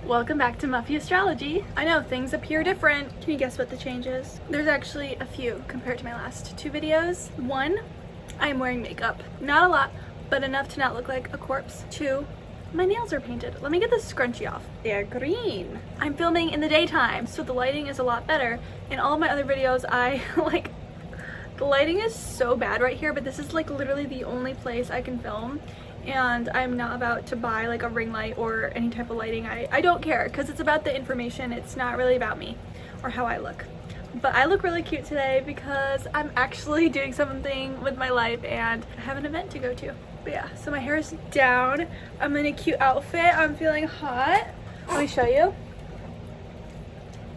Welcome back to muffyastrology. I know things appear different. Can you guess what the change is? There's actually a few compared to my last two videos. One, I am wearing makeup. Not a lot, but enough to not look like a corpse. Two, my nails are painted. Let me get this scrunchie off. They're green. I'm filming in the daytime, so the lighting is a lot better. In all of my other videos, the lighting is so bad right here, but this is like literally the only place I can film. And I'm not about to buy like a ring light or any type of lighting. I don't care because it's about the information. It's not really about me or how I look. But I look really cute today because I'm actually doing something with my life and I have an event to go to. But yeah, so my hair is down. I'm in a cute outfit. I'm feeling hot. Let me show you.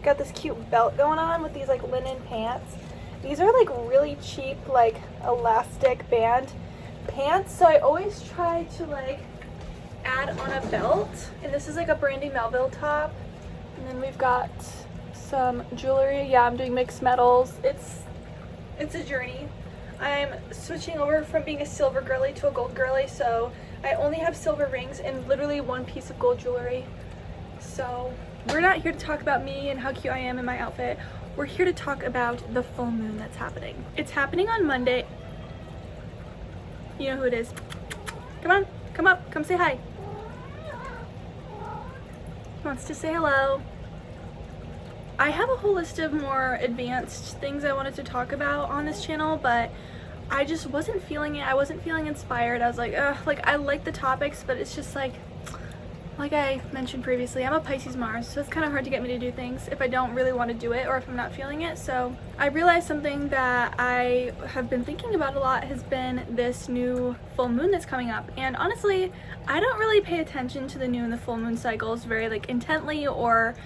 Got this cute belt going on with these like linen pants. These are like really cheap, like elastic band pants, so I always try to like add on a belt, and this is like a Brandy Melville top, and then we've got some jewelry. Yeah, I'm doing mixed metals. It's a journey. I'm switching over from being a silver girly to a gold girly, so I only have silver rings and literally one piece of gold jewelry. So we're not here to talk about me and how cute I am in my outfit. We're here to talk about the full moon that's happening. It's happening on Monday. You know who it is. Come on, come up, come say hi. He wants to say hello. I have a whole list of more advanced things I wanted to talk about on this channel, but I just wasn't feeling it. I wasn't feeling inspired. I was like, ugh, like I like the topics, but it's just like I mentioned previously, I'm a Pisces Mars, so it's kind of hard to get me to do things if I don't really want to do it or if I'm not feeling it. So I realized something that I have been thinking about a lot has been this new full moon that's coming up. And honestly, I don't really pay attention to the new and the full moon cycles very like intently, or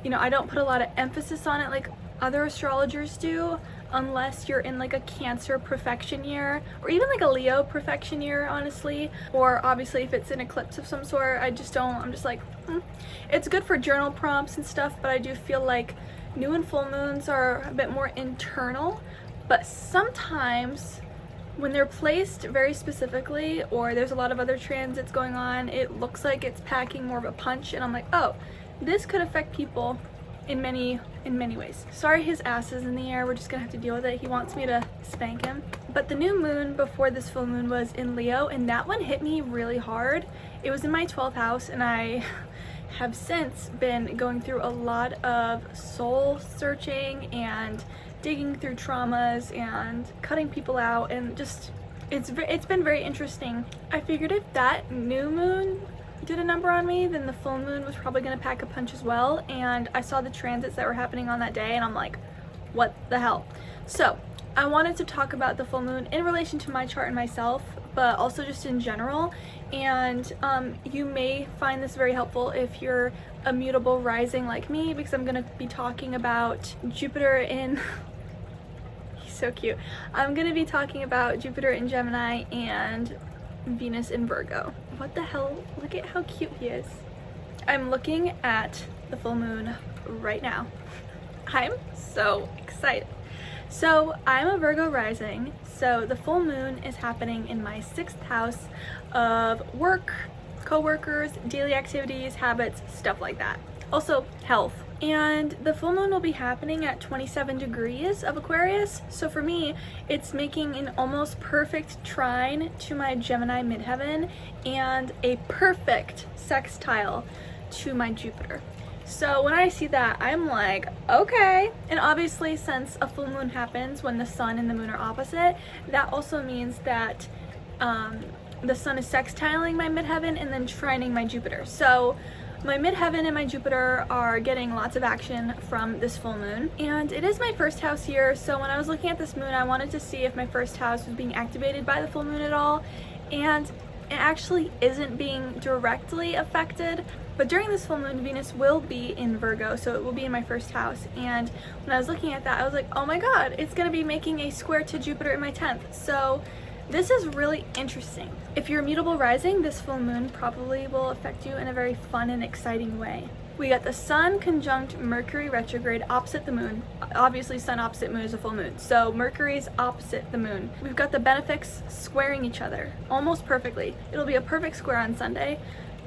you know, I don't put a lot of emphasis on it like other astrologers do, unless you're in like a Cancer perfection year or even like a Leo perfection year, honestly, or obviously if it's an eclipse of some sort. I'm just like It's good for journal prompts and stuff, but I do feel like new and full moons are a bit more internal. But sometimes when they're placed very specifically, or there's a lot of other transits going on, it looks like it's packing more of a punch, and I'm like, oh, this could affect people in many ways. Sorry his ass is in the air, we're just gonna have to deal with it. He wants me to spank him. But the new moon before this full moon was in Leo, and that one hit me really hard. It was in my 12th house, and I have since been going through a lot of soul searching and digging through traumas and cutting people out, and just it's been very interesting. I figured if that new moon did a number on me, then the full moon was probably going to pack a punch as well. And I saw the transits that were happening on that day, and I'm like, what the hell? So I wanted to talk about the full moon in relation to my chart and myself, but also just in general. And you may find this very helpful if you're a mutable rising like me, because I'm going to be talking about Jupiter in he's so cute. I'm going to be talking about Jupiter in Gemini and Venus in Virgo. What the hell? Look at how cute he is. I'm looking at the full moon right now. I'm so excited. So I'm a Virgo rising, so the full moon is happening in my 6th house of work, co-workers, daily activities, habits, stuff like that. Also health. And the full moon will be happening at 27 degrees of Aquarius. So for me, it's making an almost perfect trine to my Gemini midheaven and a perfect sextile to my Jupiter. So when I see that, I'm like, okay. And obviously, since a full moon happens when the sun and the moon are opposite, that also means that the sun is sextiling my midheaven and then trining my Jupiter. So my midheaven and my Jupiter are getting lots of action from this full moon, and it is my 1st house year. So when I was looking at this moon, I wanted to see if my 1st house was being activated by the full moon at all, and it actually isn't being directly affected. But during this full moon, Venus will be in Virgo, so it will be in my 1st house. And when I was looking at that, I was like, oh my god, it's going to be making a square to Jupiter in my 10th. So this is really interesting. If you're a mutable rising, this full moon probably will affect you in a very fun and exciting way. We got the sun conjunct Mercury retrograde opposite the moon. Obviously, sun opposite moon is a full moon, so Mercury's opposite the moon. We've got the benefics squaring each other almost perfectly. It'll be a perfect square on Sunday.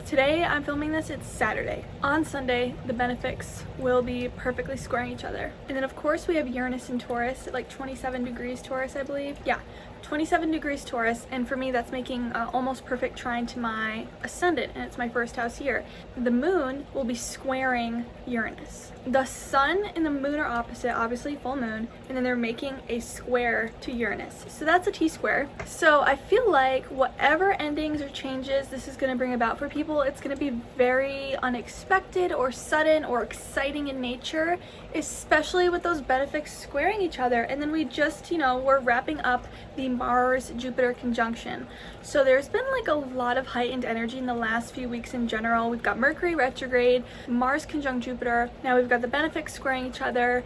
Today I'm filming this, it's Saturday. On Sunday, the benefics will be perfectly squaring each other. And then of course we have Uranus in Taurus at like 27 degrees Taurus, I believe. Yeah, 27 degrees Taurus, and for me that's making almost perfect trine to my ascendant, and it's my first house here. The moon will be squaring Uranus. The sun and the moon are opposite, obviously full moon, and then they're making a square to Uranus. So that's a T-square. So I feel like whatever endings or changes this is going to bring about for people, it's going to be very unexpected or sudden or exciting in nature, especially with those benefics squaring each other. And then we just, we're wrapping up the Mars-Jupiter conjunction. So there's been like a lot of heightened energy in the last few weeks in general. We've got Mercury retrograde, Mars conjunct Jupiter, now we've got the benefics squaring each other,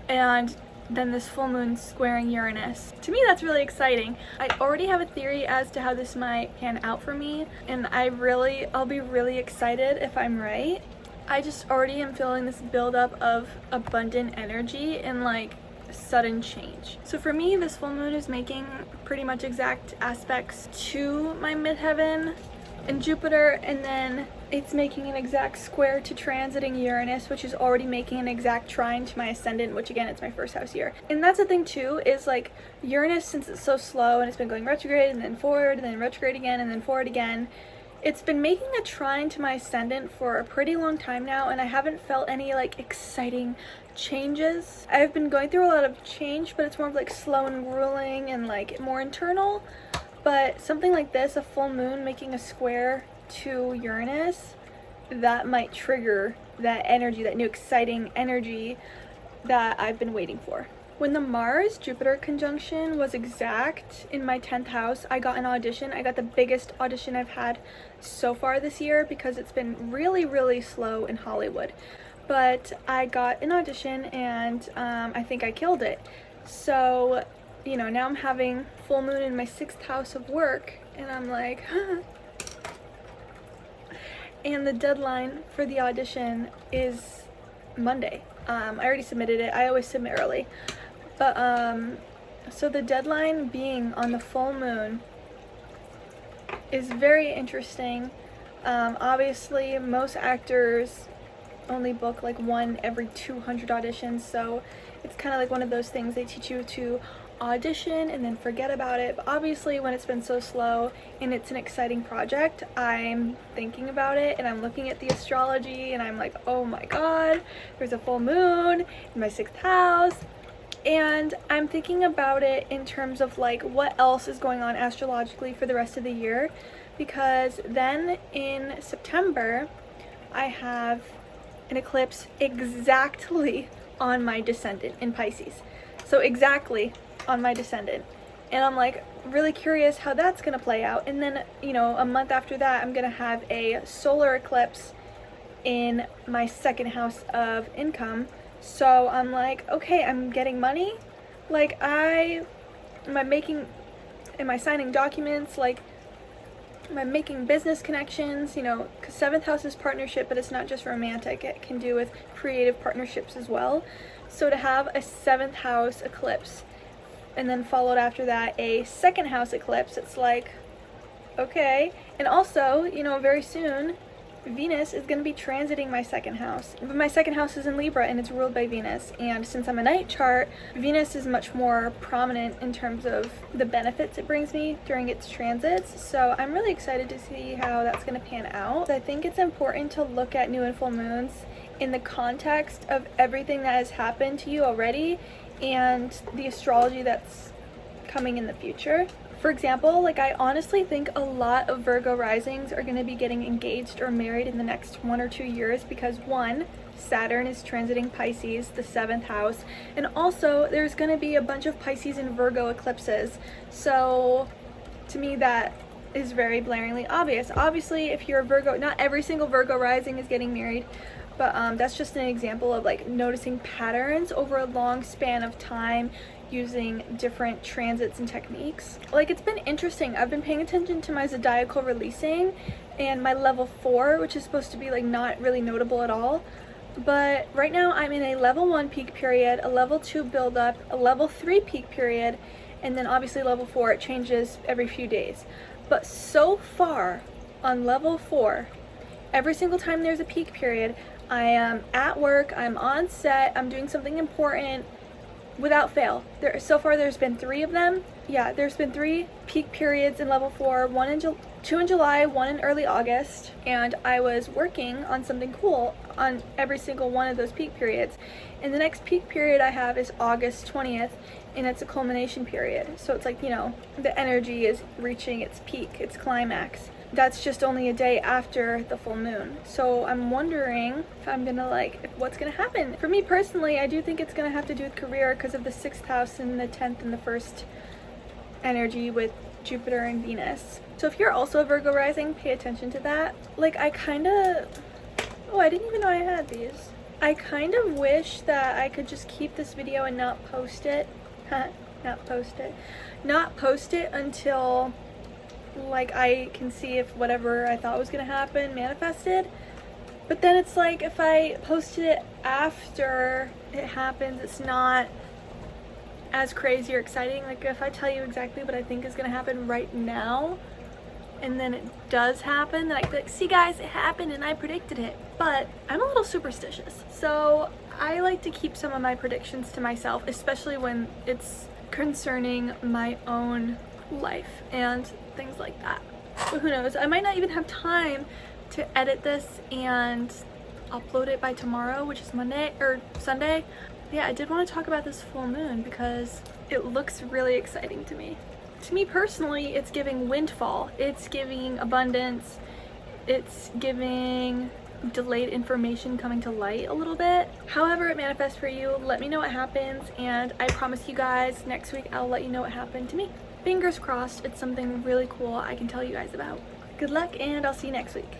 and then this full moon squaring Uranus. To me, that's really exciting. I already have a theory as to how this might pan out for me, and I'll be really excited if I'm right. I just already am feeling this buildup of abundant energy and like sudden change. So for me, this full moon is making pretty much exact aspects to my midheaven and Jupiter, and then it's making an exact square to transiting Uranus, which is already making an exact trine to my ascendant, which again, it's my first house here. And that's the thing too, is like Uranus, since it's so slow and it's been going retrograde and then forward and then retrograde again and then forward again, it's been making a trine to my ascendant for a pretty long time now, and I haven't felt any like exciting changes. I've been going through a lot of change, but it's more of like slow and grueling and like more internal. But something like this, a full moon making a square to Uranus, that might trigger that energy, that new exciting energy that I've been waiting for. When the Mars-Jupiter conjunction was exact in my 10th house, I got an audition. I got the biggest audition I've had so far this year because it's been really, really slow in Hollywood. But I got an audition, and I think I killed it. So, now I'm having full moon in my 6th house of work, and I'm like, And the deadline for the audition is Monday. I already submitted it. I always submit early. But, so the deadline being on the full moon is very interesting. Obviously, most actors only book like one every 200 auditions, so it's kind of like one of those things they teach you to audition and then forget about it. But obviously, when it's been so slow and it's an exciting project, I'm thinking about it and I'm looking at the astrology and I'm like, oh my god, there's a full moon in my 6th house. And I'm thinking about it in terms of like what else is going on astrologically for the rest of the year, because then in September I have an eclipse exactly on my descendant in Pisces. So exactly on my descendant. And I'm like really curious how that's going to play out. And then, a month after that, I'm going to have a solar eclipse in my 2nd house of income. So I'm like, okay, I'm getting money. Like am I signing documents? Like, am I making business connections? Because 7th house is partnership, but it's not just romantic. It can do with creative partnerships as well. So to have a 7th house eclipse and then followed after that a 2nd house eclipse, it's like, okay. And also, very soon Venus is going to be transiting my 2nd house. But my 2nd house is in Libra and it's ruled by Venus. And since I'm a night chart, Venus is much more prominent in terms of the benefits it brings me during its transits. So I'm really excited to see how that's going to pan out. I think it's important to look at new and full moons in the context of everything that has happened to you already and the astrology that's coming in the future. For example, like I honestly think a lot of Virgo risings are going to be getting engaged or married in the next 1 or 2 years because, one, Saturn is transiting Pisces, the 7th house, and also there's going to be a bunch of Pisces and Virgo eclipses. So to me that is very blaringly obvious. Obviously, if you're a Virgo, not every single Virgo rising is getting married, but that's just an example of like noticing patterns over a long span of time using different transits and techniques. Like, it's been interesting. I've been paying attention to my zodiacal releasing and my level 4, which is supposed to be like not really notable at all. But right now I'm in a level 1 peak period, a level 2 build up, a level 3 peak period, and then obviously level 4, it changes every few days. But so far on level 4, every single time there's a peak period, I am at work, I'm on set, I'm doing something important without fail. So far there's been 3 of them. Yeah, there's been 3 peak periods in level 4, 2 in July, 1 in early August, and I was working on something cool on every single one of those peak periods. And the next peak period I have is August 20th, and it's a culmination period. So it's like, you know, the energy is reaching its peak, its climax. That's just only a day after the full moon. So I'm wondering if I'm gonna what's gonna happen. For me personally, I do think it's gonna have to do with career because of the 6th house and the 10th and the 1st energy with Jupiter and Venus. So if you're also a Virgo rising, pay attention to that. Like, I didn't even know I had these. I kind of wish that I could just keep this video and not post it. Not post it until like I can see if whatever I thought was gonna happen manifested. But then it's like, if I posted it after it happens, it's not as crazy or exciting. Like, if I tell you exactly what I think is gonna happen right now, and then it does happen, then I can be like, see guys, it happened and I predicted it. But I'm a little superstitious, so I like to keep some of my predictions to myself, especially when it's concerning my own life and things like that. But who knows, I might not even have time to edit this and upload it by tomorrow, which is Monday or Sunday. Yeah, I did want to talk about this full moon because it looks really exciting to me. To me personally, it's giving windfall, it's giving abundance, it's giving delayed information coming to light a little bit. However it manifests for you, let me know what happens, and I promise you guys next week I'll let you know what happened to me. Fingers crossed it's something really cool I can tell you guys about. Good luck, and I'll see you next week.